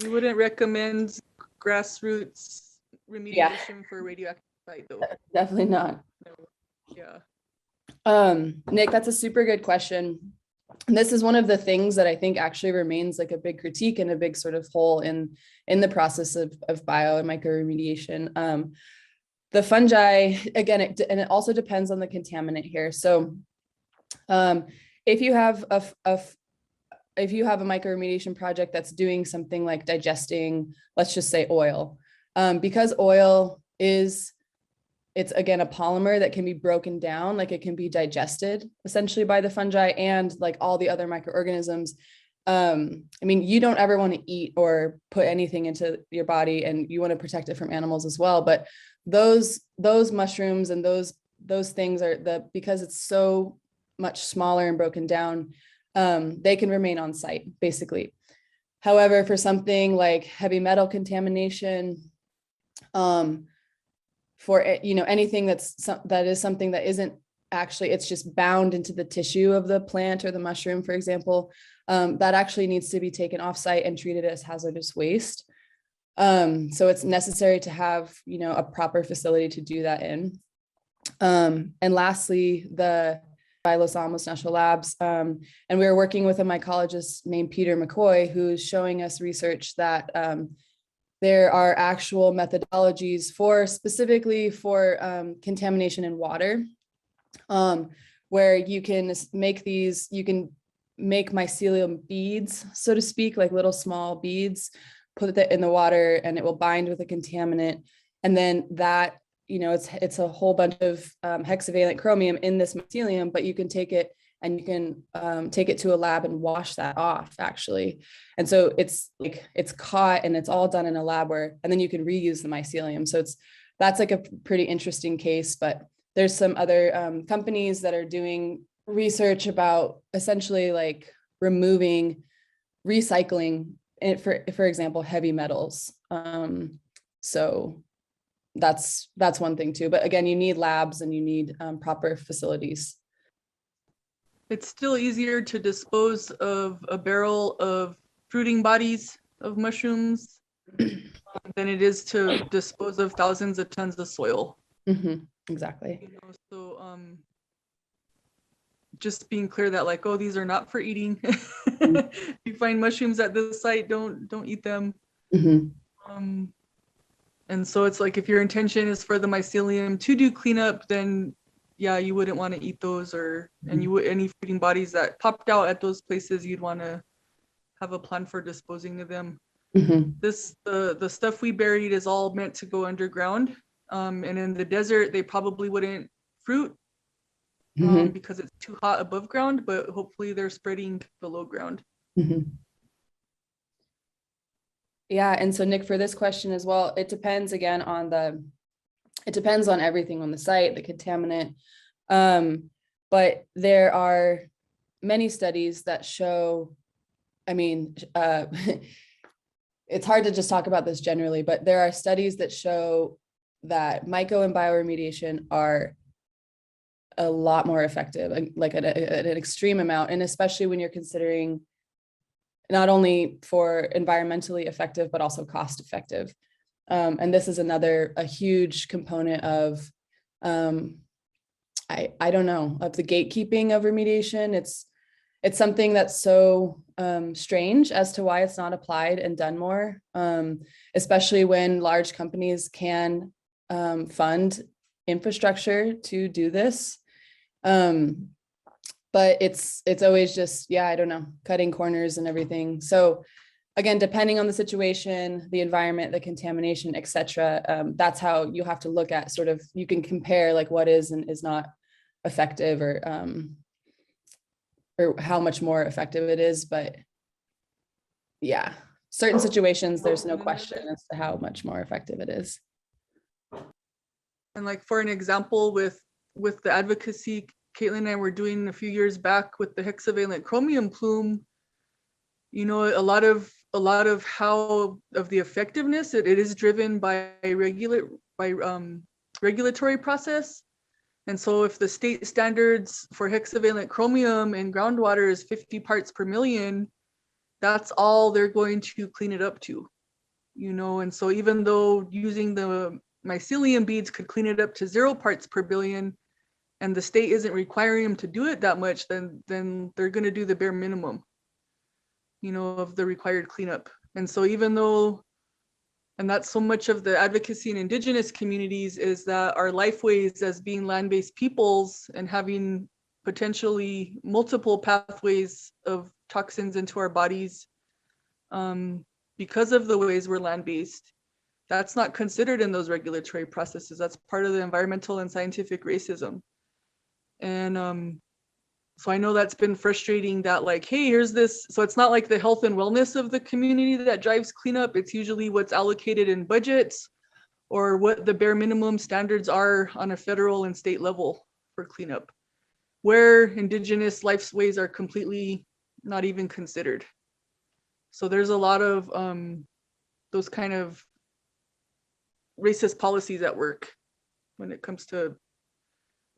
We wouldn't recommend grassroots remediation for radioactive site though. Definitely not. No. Yeah. Nick, that's a super good question. And this is one of the things that I think actually remains like a big critique and a big sort of hole in the process of bio and mycoremediation. The fungi, again, and it also depends on the contaminant here. So if you have a mycoremediation project that's doing something like digesting, let's just say oil, because oil it's again a polymer that can be broken down, like it can be digested essentially by the fungi and like all the other microorganisms. I mean, you don't ever want to eat or put anything into your body, and you want to protect it from animals as well. But those mushrooms and those things because it's so much smaller and broken down, they can remain on site basically. However, for something like heavy metal contamination, for anything that is something that isn't actually, it's just bound into the tissue of the plant or the mushroom, for example, that actually needs to be taken off site and treated as hazardous waste. So it's necessary to have a proper facility to do that in. And lastly, by Los Alamos National Labs, and we were working with a mycologist named Peter McCoy, who's showing us research that there are actual methodologies specifically for contamination in water, where you can make mycelium beads, so to speak, like little small beads, put that in the water and it will bind with a contaminant. And then that, it's a whole bunch of hexavalent chromium in this mycelium, but you can take it and you can take it to a lab and wash that off actually. And so it's caught and it's all done in a lab and then you can reuse the mycelium. So that's like a pretty interesting case, but there's some other companies that are doing research about essentially like recycling it for example, heavy metals. So that's one thing too. But again, you need labs and you need proper facilities. It's still easier to dispose of a barrel of fruiting bodies of mushrooms than it is to dispose of thousands of tons of soil. Mm-hmm. Exactly. So just being clear that like, oh, these are not for eating. Mm-hmm. If you find mushrooms at this site, don't eat them. Mm-hmm. And so it's like, if your intention is for the mycelium to do cleanup, then yeah, you wouldn't want to eat those, and you would, any fruiting bodies that popped out at those places, you'd want to have a plan for disposing of them. Mm-hmm. The stuff we buried is all meant to go underground, and in the desert they probably wouldn't fruit because it's too hot above ground, but hopefully they're spreading below ground. Mm-hmm. Yeah, and so Nick, for this question as well, it depends again it depends on everything on the site, the contaminant. But there are many studies that show, it's hard to just talk about this generally, but there are studies that show that myco and bioremediation are a lot more effective, like at an extreme amount. And especially when you're considering not only for environmentally effective, but also cost effective. And this is a huge component of, I don't know, of the gatekeeping of remediation. It's something that's so strange as to why it's not applied and done more, especially when large companies can fund infrastructure to do this. But it's always just, I don't know, cutting corners and everything. So again, depending on the situation, the environment, the contamination, et cetera, that's how you have to look at sort of, you can compare like what is and is not effective, or how much more effective it is. But yeah, certain situations, there's no question as to how much more effective it is. And like for an example, with the advocacy Kaitlin and I were doing a few years back with the hexavalent chromium plume, a lot of how of the effectiveness, it is driven by regulatory process. And so if the state standards for hexavalent chromium in groundwater is 50 parts per million, that's all they're going to clean it up to, you know. And so even though using the mycelium beads could clean it up to 0 parts per billion, and the state isn't requiring them to do it that much, then they're going to do the bare minimum, you know, of the required cleanup. And so even though, and that's so much of the advocacy in indigenous communities, is that our lifeways as being land-based peoples and having potentially multiple pathways of toxins into our bodies, because of the ways we're land-based, that's not considered in those regulatory processes. That's part of the environmental and scientific racism. And so I know that's been frustrating, that like, hey, here's this. So it's not like the health and wellness of the community that drives cleanup. It's usually what's allocated in budgets or what the bare minimum standards are on a federal and state level for cleanup, where indigenous lifeways are completely not even considered. So there's a lot of those kind of racist policies at work when it comes to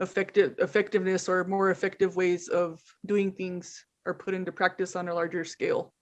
effectiveness or more effective ways of doing things are put into practice on a larger scale.